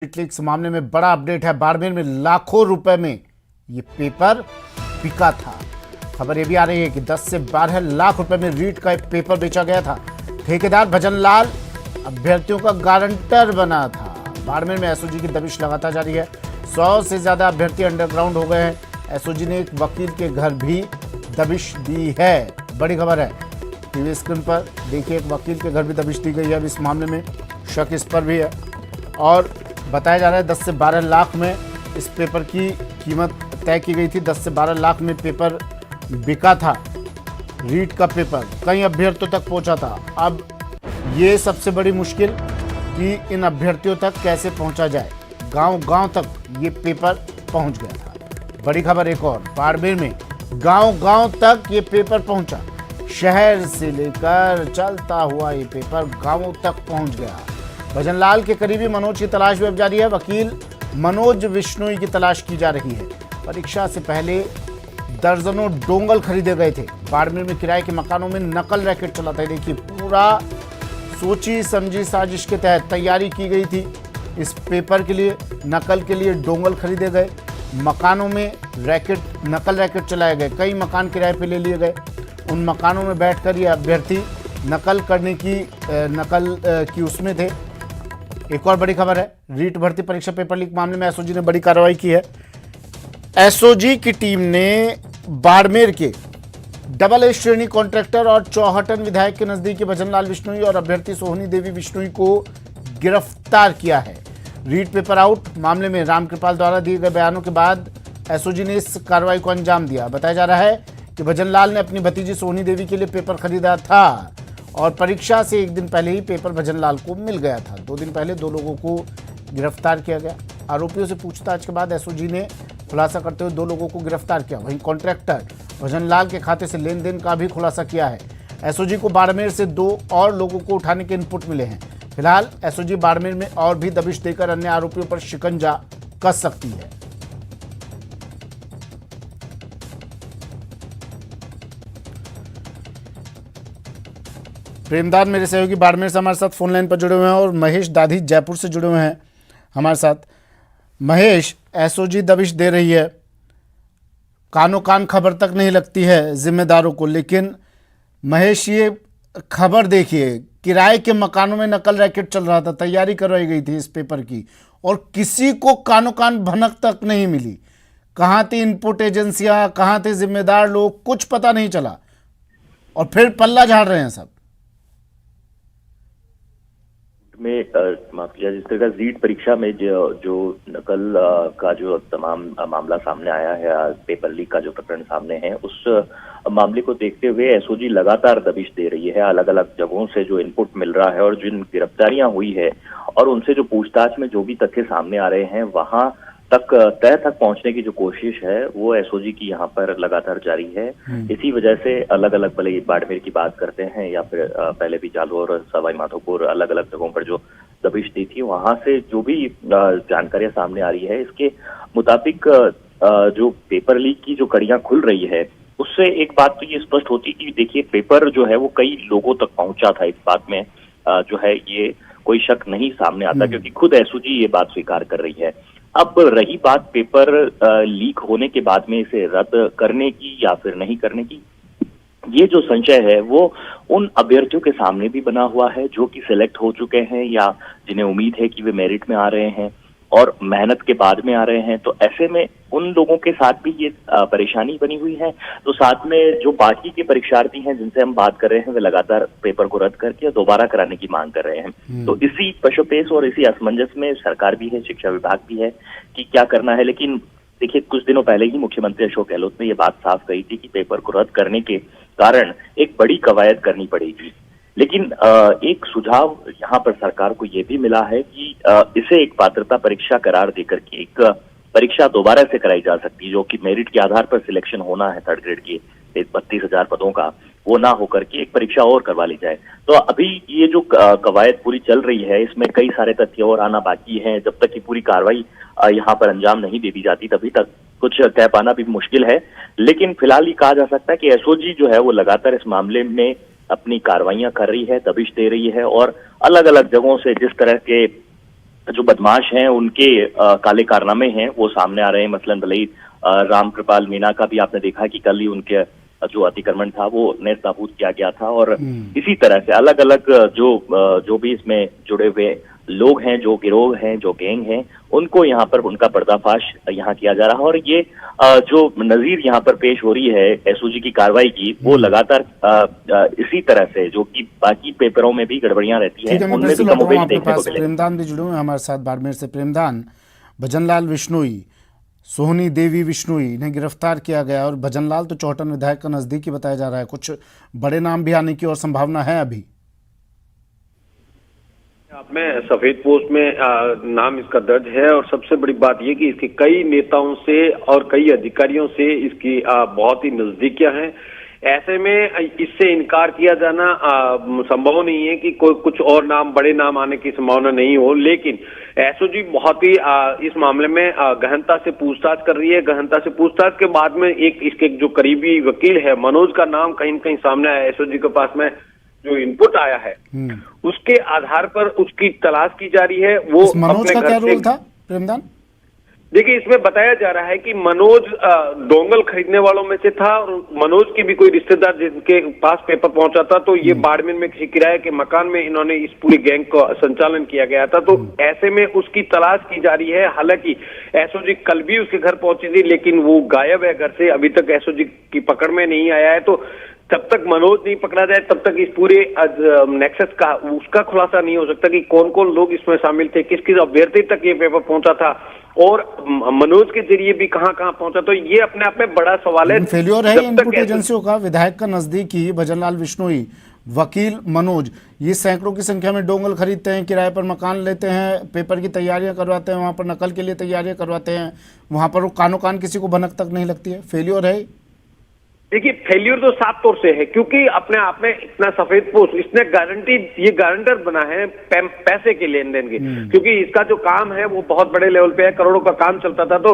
Leaks मामले में बड़ा अपडेट है। बाड़मेर में लाखों रुपए में ये पेपर बिका था। खबर ये भी आ रही है कि 10 से 12 लाख रुपए में रीट का एक पेपर बेचा गया था। ठेकेदार भजन लाल अभ्यर्थियों का गारंटर बना था। बाड़मेर में एसओजी की दबिश लगातार जारी है। 100 से ज्यादा अभ्यर्थी अंडरग्राउंड हो गए हैं। एसओजी ने एक वकील के घर भी दबिश दी है। बड़ी खबर है, टीवी स्क्रीन पर देखिए, एक वकील के घर भी दबिश दी गई है। अब इस मामले में शक इस पर भी है और बताया जा रहा है 10 से 12 लाख में इस पेपर की कीमत तय की गई थी। 10 से 12 लाख में पेपर बिका था। रीट का पेपर कई अभ्यर्थियों तक पहुंचा था। अब ये सबसे बड़ी मुश्किल कि इन अभ्यर्थियों तक कैसे पहुंचा जाए। गांव-गांव तक ये पेपर पहुंच गया था। बड़ी खबर एक और, बाड़मेर में गांव-गांव तक ये पेपर पहुंचा। शहर से लेकर चलता हुआ ये पेपर गांवों तक पहुंच गया। भजन लाल के करीबी मनोज की तलाश भी अब जारी है। वकील मनोज विश्नोई की तलाश की जा रही है। परीक्षा से पहले दर्जनों डोंगल खरीदे गए थे। बाड़मेर में किराए के मकानों में नकल रैकेट चला था। देखिए, पूरा सोची समझी साजिश के तहत तैयारी की गई थी। इस पेपर के लिए, नकल के लिए डोंगल खरीदे गए। मकानों में नकल रैकेट चलाए गए। कई मकान किराए पे ले लिए गए। उन मकानों में बैठकर ये अभ्यर्थी नकल की उसमें थे। एक और बड़ी खबर है, रीट भर्ती परीक्षा पेपर लीक मामले में एसओजी ने बड़ी कार्रवाई की है। एसओजी की टीम ने बाड़मेर के डबल ए श्रेणी कॉन्ट्रैक्टर और चौहटन विधायक के नजदीकी भजन लाल विश्नोई और अभ्यर्थी सोहनी देवी विश्नोई को गिरफ्तार किया है। रीट पेपर आउट मामले में रामकृपाल द्वारा दिए गए बयानों के बाद एसओजी ने इस कार्रवाई को अंजाम दिया। बताया जा रहा है कि भजन लाल ने अपनी भतीजी सोहनी देवी के लिए पेपर खरीदा था और परीक्षा से एक दिन पहले ही पेपर भजन लाल को मिल गया था। 2 दिन पहले 2 लोगों को गिरफ्तार किया गया। आरोपियों से पूछताछ के बाद एसओजी ने खुलासा करते हुए 2 लोगों को गिरफ्तार किया। वहीं कॉन्ट्रैक्टर भजन लाल के खाते से लेन देन का भी खुलासा किया है। एसओजी को बाड़मेर से 2 और लोगों को उठाने के इनपुट मिले हैं। फिलहाल एसओजी बाड़मेर में और भी दबिश देकर अन्य आरोपियों पर शिकंजा कस सकती है। प्रेमदान मेरे सहयोगी बाड़मेर से हमारे साथ फोन लाइन पर जुड़े हुए हैं और महेश दाधी जयपुर से जुड़े हुए हैं हमारे साथ। महेश, एसओजी दबिश दे रही है, कानो कान खबर तक नहीं लगती है जिम्मेदारों को, लेकिन महेश ये खबर देखिए, किराए के मकानों में नकल रैकेट चल रहा था, तैयारी करवाई गई थी इस पेपर की और किसी को कानो कान भनक तक नहीं मिली। कहाँ थी इनपुट एजेंसियां, कहाँ थे जिम्मेदार लोग, कुछ पता नहीं चला और फिर पल्ला झाड़ रहे हैं सब। में माफ कीजिए, जिस तरह का रीट परीक्षा में जो नकल का जो तमाम मामला सामने आया है, पेपर लीक का जो प्रकरण सामने है, उस मामले को देखते हुए एसओजी लगातार दबिश दे रही है। अलग अलग जगहों से जो इनपुट मिल रहा है और जिन गिरफ्तारियां हुई है और उनसे जो पूछताछ में जो भी तथ्य सामने आ रहे हैं, वहां तय तक पहुंचने की जो कोशिश है वो एसओजी की यहाँ पर लगातार जारी है। इसी वजह से अलग अलग, भले बाड़मेर की बात करते हैं या फिर पहले भी जालौर और सवाई माधोपुर, अलग अलग जगहों पर जो दबिश दी थी, वहां से जो भी जानकारियां सामने आ रही है, इसके मुताबिक जो पेपर लीक की जो कड़ियां खुल रही है, उससे एक बात तो ये स्पष्ट होती कि देखिए, पेपर जो है वो कई लोगों तक पहुंचा था। इस बात में जो है ये कोई शक नहीं सामने आता, क्योंकि खुद एसओजी ये बात स्वीकार कर रही है। अब रही बात पेपर लीक होने के बाद में इसे रद्द करने की या फिर नहीं करने की, ये जो संशय है वो उन अभ्यर्थियों के सामने भी बना हुआ है जो कि सिलेक्ट हो चुके हैं या जिन्हें उम्मीद है कि वे मेरिट में आ रहे हैं और मेहनत के बाद में आ रहे हैं। तो ऐसे में उन लोगों के साथ भी ये परेशानी बनी हुई है। तो साथ में जो बाकी के परीक्षार्थी हैं जिनसे हम बात कर रहे हैं, वे लगातार पेपर को रद्द करके दोबारा कराने की मांग कर रहे हैं। तो इसी पशुपेश और इसी असमंजस में सरकार भी है, शिक्षा विभाग भी है कि क्या करना है। लेकिन देखिए, कुछ दिनों पहले ही मुख्यमंत्री अशोक गहलोत ने यह बात साफ कही थी कि पेपर को रद्द करने के कारण एक बड़ी कवायद करनी पड़ेगी। लेकिन एक सुझाव यहाँ पर सरकार को यह भी मिला है कि इसे एक पात्रता परीक्षा करार देकर के एक परीक्षा दोबारा से कराई जा सकती है, जो कि मेरिट के आधार पर सिलेक्शन होना है 3rd ग्रेड के 32,000 पदों का, वो ना होकर के एक परीक्षा और करवा ली जाए। तो अभी ये जो कवायद पूरी चल रही है, इसमें कई सारे तथ्य और आना बाकी हैं। जब तक कि पूरी कार्रवाई यहाँ पर अंजाम नहीं दे दी जाती, तभी तक कुछ कह पाना भी मुश्किल है। लेकिन फिलहाल ये कहा जा सकता है कि एसओजी जो है वो लगातार इस मामले में अपनी कार्रवाइयां कर रही है, दबिश दे रही है और अलग अलग जगहों से जिस तरह के जो बदमाश हैं उनके काले कारनामे हैं वो सामने आ रहे हैं। मसलन भले ही रामकृपाल मीणा का भी आपने देखा कि कल ही उनके जो अतिक्रमण था वो नेस्त नाबूद किया गया था, और इसी तरह से अलग अलग जो भी इसमें जुड़े हुए लोग हैं, जो गिरोह हैं, जो गैंग हैं, उनको यहाँ पर उनका पर्दाफाश यहाँ किया जा रहा है। और ये जो नजीर यहाँ पर पेश हो रही है एसओजी की कार्रवाई की, वो लगातार इसी तरह से जो कि बाकी पेपरों में भी गड़बड़ियां रहती हैं उनमें भी कमोबेश देखने को मिले। प्रेमदान भी जुड़े हुए हैं हमारे साथ बाड़मेर से। प्रेमदान, भजनलाल विश्नोई, सोहनी देवी विश्नोई इन्हें गिरफ्तार किया गया, और भजनलाल तो चौहटन विधायक का नजदीकी बताया जा रहा है। कुछ बड़े नाम भी आने की और संभावना है अभी? में सफेद पोस्ट में नाम इसका दर्ज है, और सबसे बड़ी बात यह कि इसके कई नेताओं से और कई अधिकारियों से इसकी बहुत ही नजदीकियां हैं। ऐसे में इससे इनकार किया जाना संभव नहीं है कि कोई कुछ और नाम, बड़े नाम आने की संभावना नहीं हो, लेकिन एसओजी बहुत ही इस मामले में गहनता से पूछताछ कर रही है। गहनता से पूछताछ के बाद में इसके जो करीबी वकील है मनोज का नाम कहीं न कहीं सामने आया। एसओजी के पास में जो इनपुट आया है उसके आधार पर उसकी तलाश की जा रही है। वो मनोज का क्या रोल था प्रेमदान? देखिए, इसमें बताया जा रहा है कि मनोज डोंगल खरीदने वालों में से था, और मनोज की भी कोई रिश्तेदार जिनके पास पेपर पहुंचा था, तो ये बाड़मेर में किसी किराए के मकान में इन्होंने इस पूरी गैंग का संचालन किया गया था। तो ऐसे में उसकी तलाश की जा रही है। हालांकि एसओजी कल भी उसके घर पहुंची थी, लेकिन वो गायब है घर से, अभी तक एसओजी की पकड़ में नहीं आया है। तो जब तक मनोज नहीं पकड़ा जाए तब तक इस पूरे नेक्सस का उसका खुलासा नहीं हो सकता कि कौन कौन लोग इसमें शामिल थे, किस किस अभ्यर्थी तक ये पेपर पहुंचा था, और मनोज के जरिए भी कहां कहां पहुंचा। तो ये अपने आप में बड़ा सवाल है। फेल्योर है इनपुट एजेंसियों का। विधायक का नजदीकी भजनलाल विश्नोई, वकील मनोज, ये सैकड़ों की संख्या में डोंगल खरीदते हैं, किराए पर मकान लेते हैं, पेपर की तैयारियां करवाते हैं, वहां पर नकल के लिए तैयारियां करवाते हैं, वहां पर वो कानो कान किसी को भनक तक नहीं लगती है। फेल्योर है। देखिए, फेल्यूर तो साफ तौर से है, क्योंकि अपने आप में इतना सफेद पोस्ट इसने ये गारंटर बना है पैसे के लेन देन के, क्योंकि इसका जो काम है वो बहुत बड़े लेवल पे है, करोड़ों का काम चलता था। तो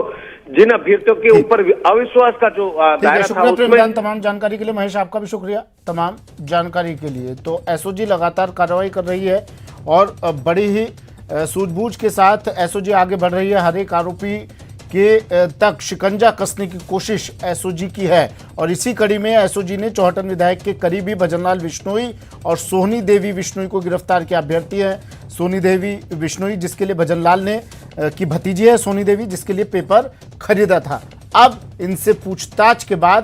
जिन अभ्यर्थियों के ऊपर अविश्वास का जो दायरा था उसमें तमाम जानकारी के लिए महेश, आपका भी शुक्रिया तमाम जानकारी के लिए। तो एसओजी लगातार कार्रवाई कर रही है और बड़ी ही सूझबूझ के साथ एसओजी आगे बढ़ रही है। हर एक आरोपी के तक शिकंजा कसने की कोशिश एसओजी की है, और इसी कड़ी में एसओजी ने चौहटन विधायक के करीबी भजनलाल विश्नोई और सोहनी देवी विश्नोई को गिरफ्तार किया। अभ्यर्थी है सोनी देवी विश्नोई, जिसके लिए भजनलाल ने की भतीजी है सोनी देवी, जिसके लिए पेपर खरीदा था। अब इनसे पूछताछ के बाद